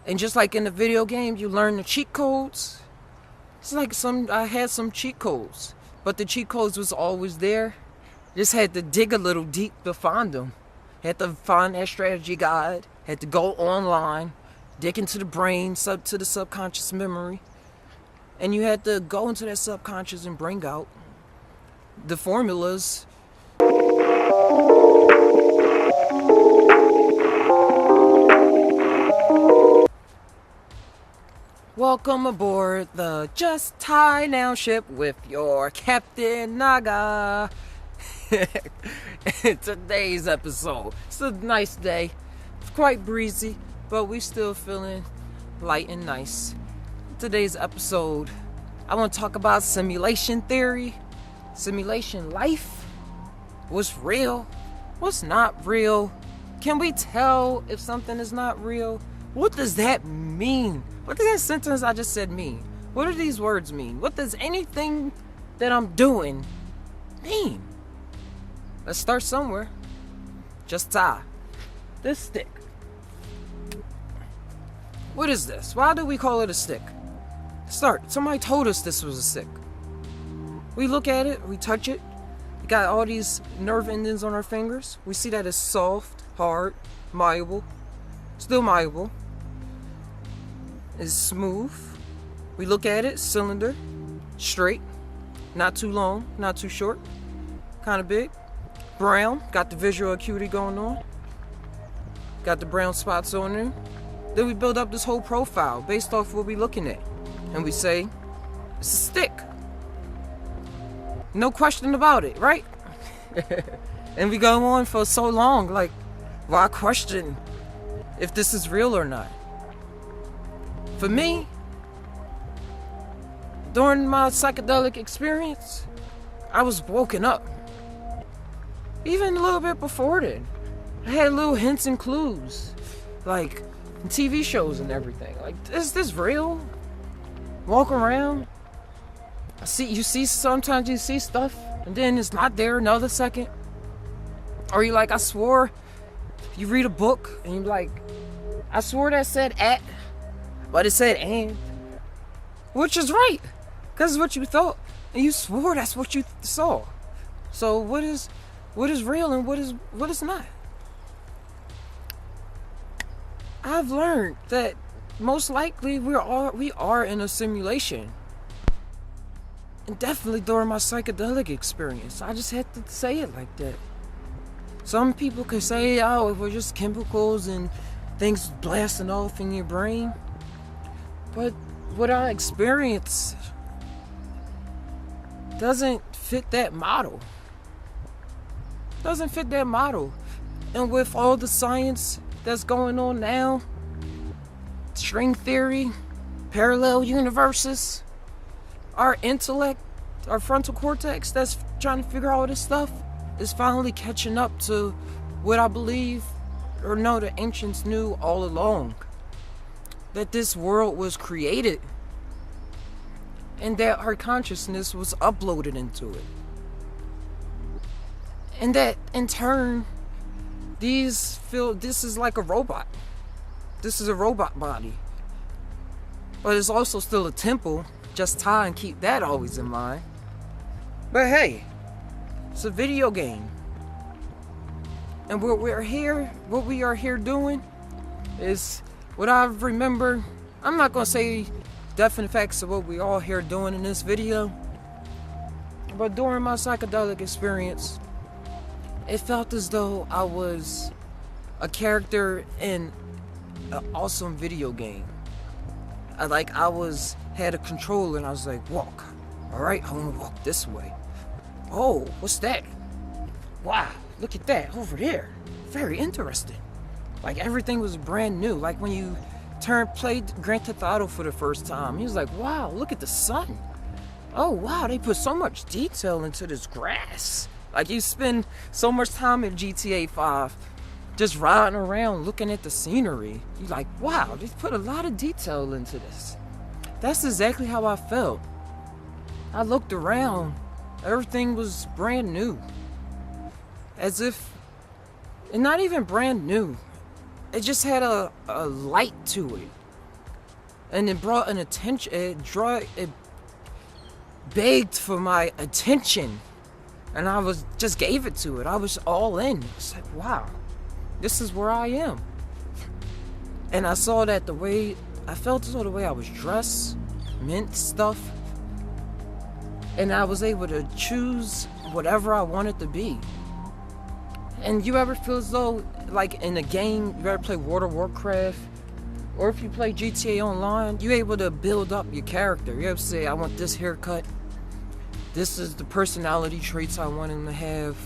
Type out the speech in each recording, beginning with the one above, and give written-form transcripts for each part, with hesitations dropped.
And just like in the video game, you learn the cheat codes. It's like I had some cheat codes, but the cheat codes was always there. Just had to dig a little deep to find them. Had to find that strategy guide. Had to go online, dig into the brain, to the subconscious memory. And you had to go into that subconscious and bring out the formulas. Welcome aboard the Just TAi Now ship with your Captin Naga. Today's episode, it's a nice day. It's quite breezy, but we still feeling light and nice. Today's episode, I want to talk about simulation theory, simulation life. What's real? What's not real? Can we tell if something is not real? What does that mean? What does that sentence I just said mean? What do these words mean? What does anything that I'm doing mean? Let's start somewhere. Just TAi. This stick. What is this? Why do we call it a stick? Start. Somebody told us this was a stick. We look at it, we touch it. We got all these nerve endings on our fingers. We see that it's soft, hard, malleable, still malleable. It's smooth. We look at it, cylinder, straight, not too long, not too short, kind of big, brown, got the visual acuity going on, got the brown spots on there. Then we build up this whole profile based off what we're looking at, and we say it's a stick. No question about it, right? And we go on for so long, like, why question if this is real or not? For me, during my psychedelic experience, I was woken up. Even a little bit before then, I had little hints and clues, like in TV shows and everything. Like, is this real? Walk around. Sometimes you see stuff, and then it's not there another second. Or you like, I swore. You read a book, and you're like, I swore that said at. But it said and, which is right, because it's what you thought, and you swore that's what you saw. So what is real and what is not? I've learned that most likely we are in a simulation, and definitely during my psychedelic experience, I just had to say it like that. Some people could say, "Oh, it was just chemicals and things blasting off in your brain." But what I experienced doesn't fit that model. Doesn't fit that model. And with all the science that's going on now, string theory, parallel universes, our intellect, our frontal cortex that's trying to figure out all this stuff is finally catching up to what I believe or know the ancients knew all along. That this world was created and that our consciousness was uploaded into it. And that in turn, this is like a robot. This is a robot body. But it's also still a temple. Just TAi and keep that always in mind. But hey, it's a video game. And what we are here doing is what I remember. I'm not going to say definite facts of what we all here doing in this video, but during my psychedelic experience, it felt as though I was a character in an awesome video game. I had a controller and I was like, walk. Alright, I want to walk this way. Oh, what's that? Wow, look at that over there. Very interesting. Like, everything was brand new. Like when you played Grand Theft Auto for the first time, he was like, wow, look at the sun. Oh wow, they put so much detail into this grass. Like, you spend so much time in GTA 5 just riding around looking at the scenery. You're like, wow, they put a lot of detail into this. That's exactly how I felt. I looked around, everything was brand new. As if, and not even brand new, it just had a light to it. And it brought an attention, it begged for my attention. And I just gave it to it. I was all in. It's like, wow, this is where I am. And I saw that I felt as though the way I was dressed meant stuff. And I was able to choose whatever I wanted to be. And you ever feel as though, like in a game, you ever play World of Warcraft, or if you play GTA Online, you're able to build up your character. You ever say, I want this haircut. This is the personality traits I want him to have.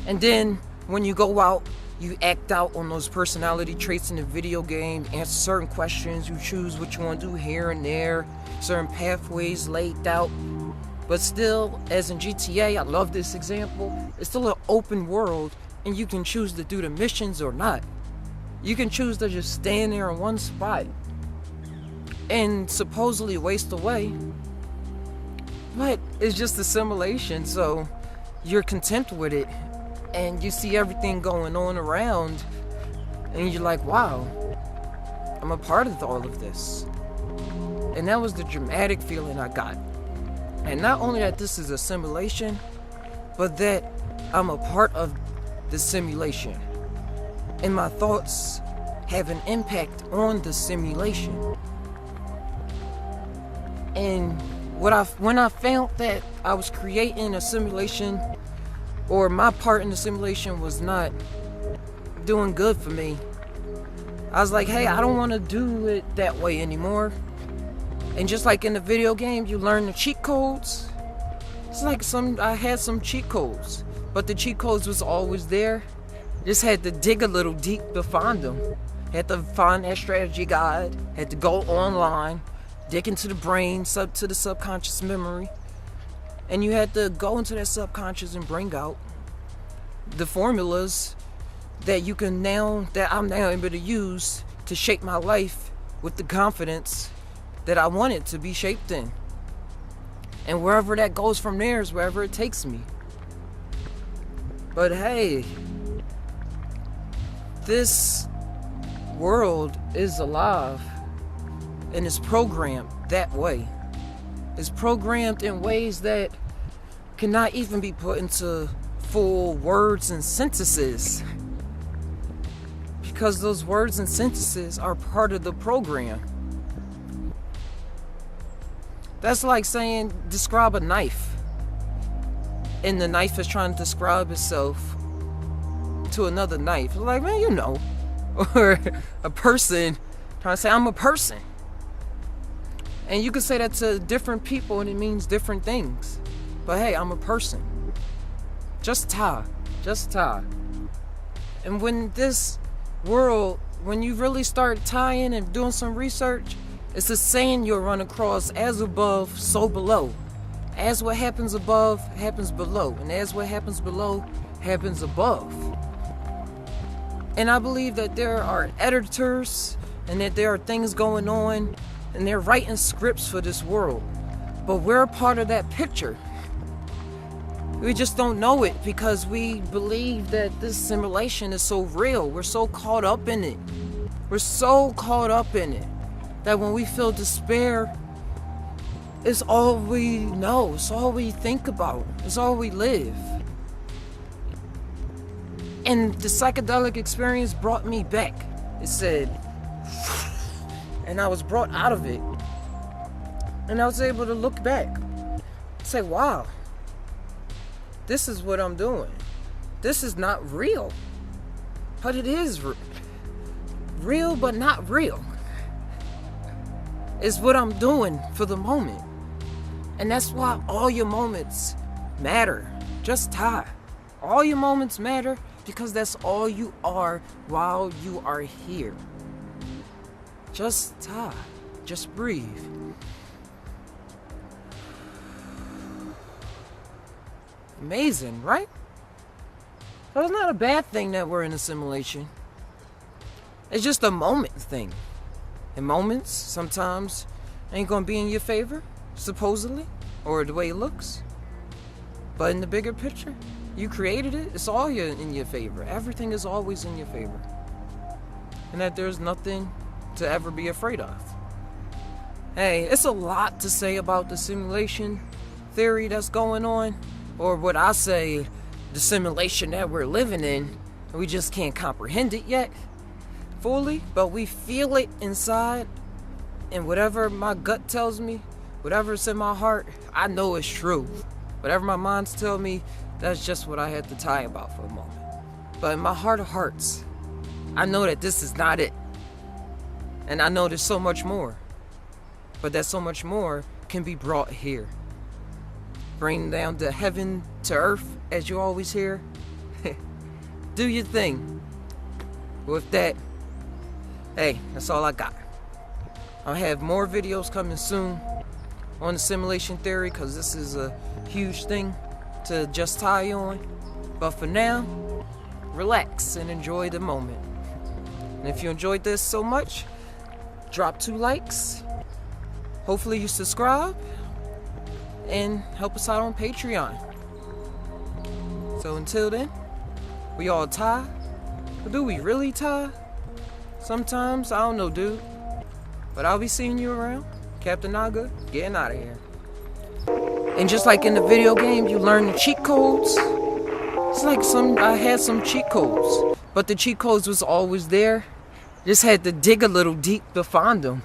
And then when you go out, you act out on those personality traits in the video game, answer certain questions, you choose what you want to do here and there, certain pathways laid out. But still, as in GTA, I love this example, it's still an open world, and you can choose to do the missions or not. You can choose to just stand there in one spot and supposedly waste away. But it's just a simulation, so you're content with it. And you see everything going on around, and you're like, wow, I'm a part of all of this. And that was the dramatic feeling I got. And not only that this is a simulation, but that I'm a part of the simulation. And my thoughts have an impact on the simulation. And when I found that I was creating a simulation, or my part in the simulation was not doing good for me, I was like, hey, I don't want to do it that way anymore. And just like in the video game, you learn the cheat codes. It's like I had some cheat codes, but the cheat codes was always there. Just had to dig a little deep to find them. Had to find that strategy guide. Had to go online, dig into the brain, to the subconscious memory. And you had to go into that subconscious and bring out the formulas that I'm now able to use to shape my life with the confidence that I want it to be shaped in. And wherever that goes from there is wherever it takes me. But hey, this world is alive and is programmed that way. It's programmed in ways that cannot even be put into full words and sentences, because those words and sentences are part of the program. That's like saying, describe a knife, and the knife is trying to describe itself to another knife. It's like, man, you know. Or a person trying to say, I'm a person. And you can say that to different people and it means different things. But hey, I'm a person. Just TAi. Just TAi. And when this world, when you really start tying and doing some research, it's a saying you'll run across: as above, so below. As what happens above, happens below. And as what happens below, happens above. And I believe that there are editors and that there are things going on and they're writing scripts for this world. But we're a part of that picture. We just don't know it because we believe that this simulation is so real. We're so caught up in it. We're so caught up in it that when we feel despair, it's all we know. It's all we think about. It's all we live. And the psychedelic experience brought me back. It said, and I was brought out of it. And I was able to look back. Say, wow, this is what I'm doing. This is not real. But it is real, but not real. It's what I'm doing for the moment. And that's why all your moments matter. Just TAi. All your moments matter because that's all you are while you are here. Just TAi. Just breathe. Amazing, right? So it's not a bad thing that we're in a simulation. It's just a moment thing. And moments sometimes ain't gonna be in your favor, supposedly, or the way it looks. But in the bigger picture, you created it, it's all in your favor. Everything is always in your favor. And that there's nothing to ever be afraid of. Hey, it's a lot to say about the simulation theory that's going on, or what I say, the simulation that we're living in. We just can't comprehend it yet fully, but we feel it inside, and whatever my gut tells me, whatever's in my heart, I know it's true. Whatever my minds tell me, that's just what I had to TAi about for a moment. But in my heart of hearts, I know that this is not it. And I know there's so much more. But that so much more can be brought here. Bring down the heaven to earth, as you always hear. Do your thing. With that, hey, that's all I got. I'll have more videos coming soon on the simulation theory, because this is a huge thing to just TAi on. But for now, relax and enjoy the moment. And if you enjoyed this so much, drop 2 likes. Hopefully you subscribe and help us out on Patreon. So until then, we all TAi. But do we really TAi? Sometimes, I don't know, dude. But I'll be seeing you around. Captin Naga, getting out of here. And just like in the video game, you learn the cheat codes. It's like I had some cheat codes, but the cheat codes was always there. Just had to dig a little deep to find them.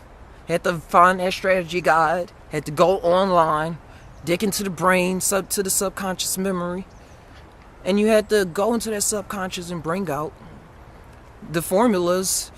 Had to find that strategy guide. Had to go online, dig into the brain, to the subconscious memory. And you had to go into that subconscious and bring out the formulas